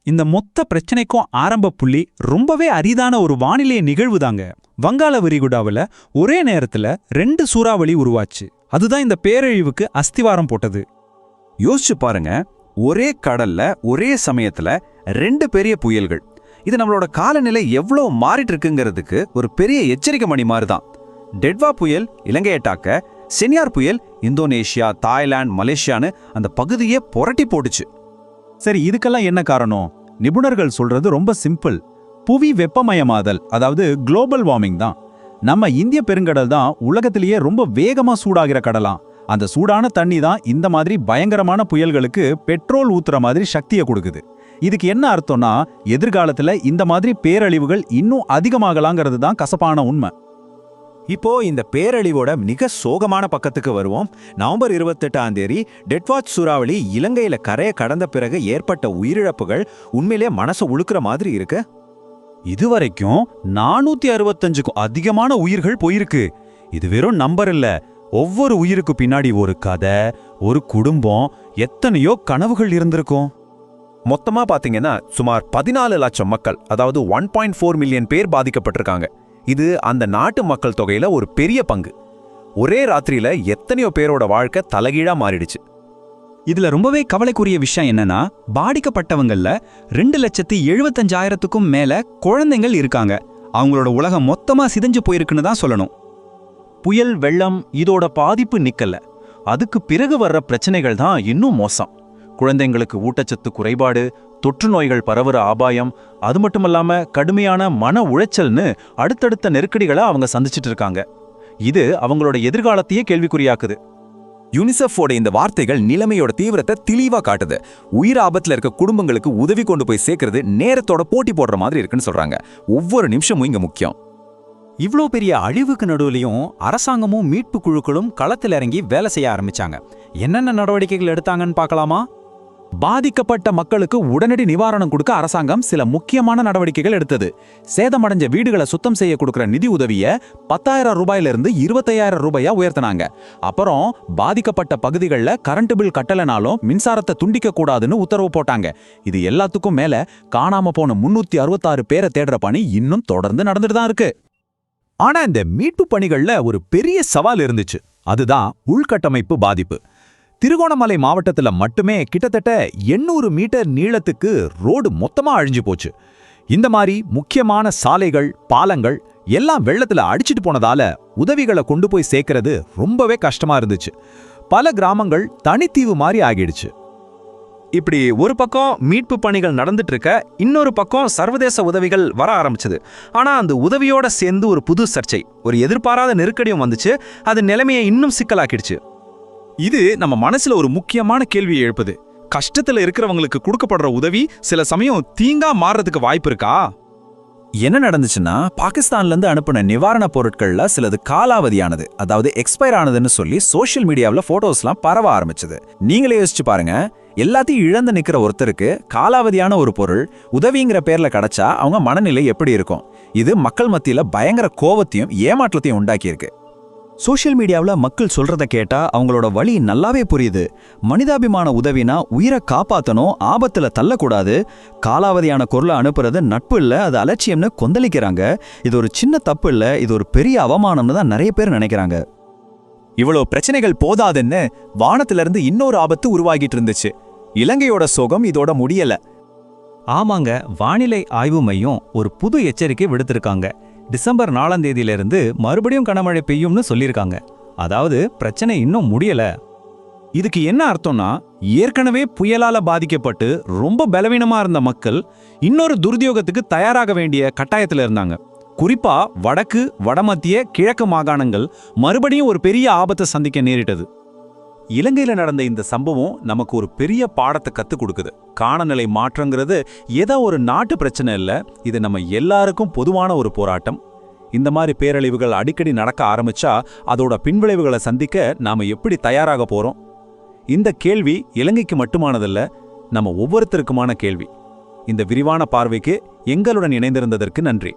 இந்த மொத்த பிரச்சனைக்கும் ஆரம்ப புள்ளி ரொம்பவே அரிதான ஒரு வானிலை நிகழ்வுதாங்க. வங்காள விரிகுடாவில் ஒரே நேரத்துல 2 சூறாவளி உருவாச்சு. அதுதான் இந்த பேரழிவுக்கு அஸ்திவாரம் போட்டது. யோசிச்சு பாருங்க, ஒரே கடல்ல ஒரே சமயத்துல 2 பெரிய புயல்கள். இது நம்மளோட காலநிலை எவ்வளவு மாறிட்டு இருக்குங்கிறதுக்கு ஒரு பெரிய எச்சரிக்கை மணி மாதிரிதான். டெட்வா புயல் இலங்கையை தாக்க, செனியார் புயல் இந்தோனேஷியா, தாய்லாந்து, மலேசியான்னு அந்த பகுதியே புரட்டி போட்டுச்சு. சரி, இதுக்கெல்லாம் என்ன காரணம்? நிபுணர்கள் சொல்றது ரொம்ப சிம்பிள். புவி வெப்பமயமாதல், அதாவது குளோபல் வார்மிங் தான். நம்ம இந்திய பெருங்கடல் தான் உலகத்திலேயே ரொம்ப வேகமா சூடாகிற கடலாம். அந்த சூடான தண்ணி தான் இந்த மாதிரி பயங்கரமான புயல்களுக்கு பெட்ரோல் ஊத்துற மாதிரி சக்தியை கொடுக்குது. இதுக்கு என்ன அர்த்தம்னா, எதிர்காலத்துல இந்த மாதிரி பேரழிவுகள் இன்னும் அதிகமாகலாங்கிறது தான் கசப்பான உண்மை. இப்போ இந்த பேரழிவோட மிக சோகமான பக்கத்துக்கு வருவோம். நவம்பர் 28ஆம் தேதி டெட்வாச் சூறாவளி இலங்கையில கரையை கடந்த பிறகு ஏற்பட்ட உயிரிழப்புகள் உண்மையிலே மனசை உழுக்கிற மாதிரி இருக்கு. இதுவரைக்கும் 465க்கும் அதிகமான உயிர்கள் போயிருக்கு. இது வெறும் நம்பர் இல்ல, ஒவ்வொரு உயிருக்கு பின்னாடி ஒரு கதை, ஒரு குடும்பம், எத்தனையோ கனவுகள் இருந்திருக்கும். மொத்தமா பாத்தீங்கன்னா சுமார் 14 லட்சம் மக்கள், அதாவது 1.4 மில்லியன் பேர் பாதிக்கப்பட்டிருக்காங்க. இது அந்த நாட்டு மக்கள் தொகையில ஒரு பெரிய பங்கு. ஒரே ராத்திரியில எத்தனையோ பேரோட வாழ்க்கை தலைகீழா மாறிடுச்சு. இதுல ரொம்பவே கவலைக்குரிய விஷயம் என்னன்னா, பாதிக்கப்பட்டவங்கள்ல 2,75,000க்கும் மேல குழந்தைகள் இருக்காங்க. அவங்களோட உலகம் மொத்தமா சிதைஞ்சு போயிருக்குன்னு தான் சொல்லணும். புயல், வெள்ளம் இதோட பாதிப்பு நிக்கல. அதுக்கு பிறகு வர்ற பிரச்சனைகள் தான் இன்னும் மோசம். குழந்தைங்களுக்கு ஊட்டச்சத்து குறைபாடு, தொற்று நோய்கள் பரவுற அபாயம், அது மட்டுமல்லாம கடுமையான மன உளைச்சல்னு அடுத்தடுத்த நெருக்கடிகளை அவங்க சந்திச்சிட்டு இருக்காங்க. இது அவங்களோட எதிர்காலத்தையே கேள்விக்குறியாக்குது. யூனிசெஃபோட இந்த வார்த்தைகள் நிலைமையோட தீவிரத்தை தெளிவா காட்டுது. உயிர் ஆபத்துல இருக்க குடும்பங்களுக்கு உதவி கொண்டு போய் சேர்க்கறது நேரத்தோட போட்டி போடுற மாதிரி இருக்குன்னு சொல்றாங்க. ஒவ்வொரு நிமிஷமும் இங்க முக்கியம். இவ்ளோ பெரிய அழிவுக்கு நடுவுலையும் அரசாங்கமும் மீட்பு குழுக்களும் களத்தில் இறங்கி வேலை செய்ய ஆரம்பிச்சாங்க. என்னென்ன நடவடிக்கைகள் எடுத்தாங்கன்னு பார்க்கலாமா? பாதிக்கப்பட்ட மக்களுக்கு உடனடி நிவாரணம் கொடுக்க அரசாங்கம் சில முக்கியமான நடவடிக்கைகள் எடுத்தது. சேதமடைஞ்ச வீடுகளை சுத்தம் செய்ய கொடுக்கிற நிதி உதவியை 10,000 ரூபாயிலிருந்து 25,000 ரூபாயா உயர்த்தினாங்க. அப்புறம் பாதிக்கப்பட்ட பகுதிகளில் கரண்ட் பில் கட்டலனாலும் மின்சாரத்தை துண்டிக்க கூடாதுன்னு உத்தரவு போட்டாங்க. இது எல்லாத்துக்கும் மேல காணாம போன 366 பேரை தேடுற பணி இன்னும் தொடர்ந்து நடந்துட்டு தான் இருக்கு. ஆனா இந்த மீட்பு பணிகள்ல ஒரு பெரிய சவால் இருந்துச்சு. அதுதான் உள்கட்டமைப்பு பாதிப்பு. திருகோணமலை மாவட்டத்துல மட்டுமே கிட்டத்தட்ட 800 மீட்டர் நீளத்துக்கு ரோடு மொத்தமா அழிஞ்சு போச்சு. இந்த மாதிரி முக்கியமான சாலைகள், பாலங்கள் எல்லாம் வெள்ளத்துல அடிச்சிட்டு போனதால உதவிகளை கொண்டு போய் சேர்க்கறது ரொம்பவே கஷ்டமா இருந்துச்சு. பல கிராமங்கள் தனித்தீவு மாதிரி ஆகிடுச்சு. இப்படி ஒரு பக்கம் மீட்பு பணிகள் நடந்துட்டு இருக்க, இன்னொரு பக்கம் சர்வதேச உதவிகள் வர ஆரம்பிச்சது. ஆனா அந்த உதவியோட சேர்ந்து ஒரு புது சர்ச்சை, ஒரு எதிர்பாராத நெருக்கடியும் வந்துச்சு. அது நிலைமையை இன்னும் சிக்கலாக்கிடுச்சு. இது நம்ம மனசுல ஒரு முக்கியமான கேள்வியை எழுப்புது. கஷ்டத்துல இருக்கிறவங்களுக்கு கொடுக்கப்படுற உதவி சில சமயம் தீங்கா மாறுறதுக்கு வாய்ப்பு இருக்கா? என்ன நடந்துச்சுன்னா, பாகிஸ்தான்ல இருந்து அனுப்பின நிவாரண பொருட்கள்ல சிலது காலாவதியானது, அதாவது எக்ஸ்பயர் ஆனதுன்னு சொல்லி சோஷியல் மீடியாவில் போட்டோஸ்லாம் பரவ ஆரம்பிச்சது. நீங்களே யோசிச்சு பாருங்க, எல்லாத்தையும் இழந்து நிக்கிற ஒருத்தருக்கு காலாவதியான ஒரு பொருள் உதவிங்கிற பேர்ல கிடைச்சா அவங்க மனநிலை எப்படி இருக்கும்? இது மக்கள் மத்தியில பயங்கர கோவத்தையும் ஏமாற்றத்தையும் உண்டாக்கியிருக்கு. சோஷியல் மீடியாவில் மக்கள் சொல்றத கேட்டா அவங்களோட வழி நல்லாவே புரியுது. மனிதாபிமான உதவினா உயிரை காப்பாற்றணும், ஆபத்துல தள்ளக்கூடாது. காலாவதியான பொருளை அனுப்புறது நட்பு இல்லை, அது அலட்சியம்னு கொந்தளிக்கிறாங்க. இது ஒரு சின்ன தப்பு இல்லை, இது ஒரு பெரிய அவமானம்னு தான் நிறைய பேர் நினைக்கிறாங்க. இவ்வளோ பிரச்சனைகள் போதாதுன்னு வானத்திலிருந்து இன்னொரு ஆபத்து உருவாகிட்டு இருந்துச்சு. இலங்கையோட சோகம் இதோட முடியல. ஆமாங்க, வானிலை ஆய்வு மையம் ஒரு புது எச்சரிக்கை விடுத்திருக்காங்க. டிசம்பர் 4ஆம் தேதியிலிருந்து மறுபடியும் கனமழை பெய்யும்னு சொல்லியிருக்காங்க. அதாவது பிரச்சனை இன்னும் முடியல. இதுக்கு என்ன அர்த்தம்னா, ஏற்கனவே புயலால பாதிக்கப்பட்டு ரொம்ப பலவீனமா இருந்த மக்கள் இன்னொரு துர்தியோகத்துக்கு தயாராக வேண்டிய கட்டாயத்துல இருந்தாங்க. குறிப்பா வடக்கு, வடமத்திய, கிழக்கு மாகாணங்கள் மறுபடியும் ஒரு பெரிய ஆபத்தை சந்திக்க நேரிட்டது. இலங்கையில நடந்த இந்த சம்பவம் நமக்கு ஒரு பெரிய பாடத்தை கத்துக் கொடுக்குது. காலநிலை மாற்றங்கிறது ஏதோ ஒரு நாட்டு பிரச்சனை இல்லை, இது நம்ம எல்லாருக்கும் பொதுவான ஒரு போராட்டம். இந்த மாதிரி பேரழிவுகள் அடிக்கடி நடக்க ஆரம்பிச்சா அதோட பின்விளைவுகளை சந்திக்க நாம எப்படி தயாராக போறோம்? இந்த கேள்வி இலங்கைக்கு மட்டுமானதல்ல, நம்ம ஒவ்வொருத்தருக்குமான கேள்வி. இந்த விரிவான பார்வைக்கு எங்களுடன் இணைந்திருந்ததற்கு நன்றி.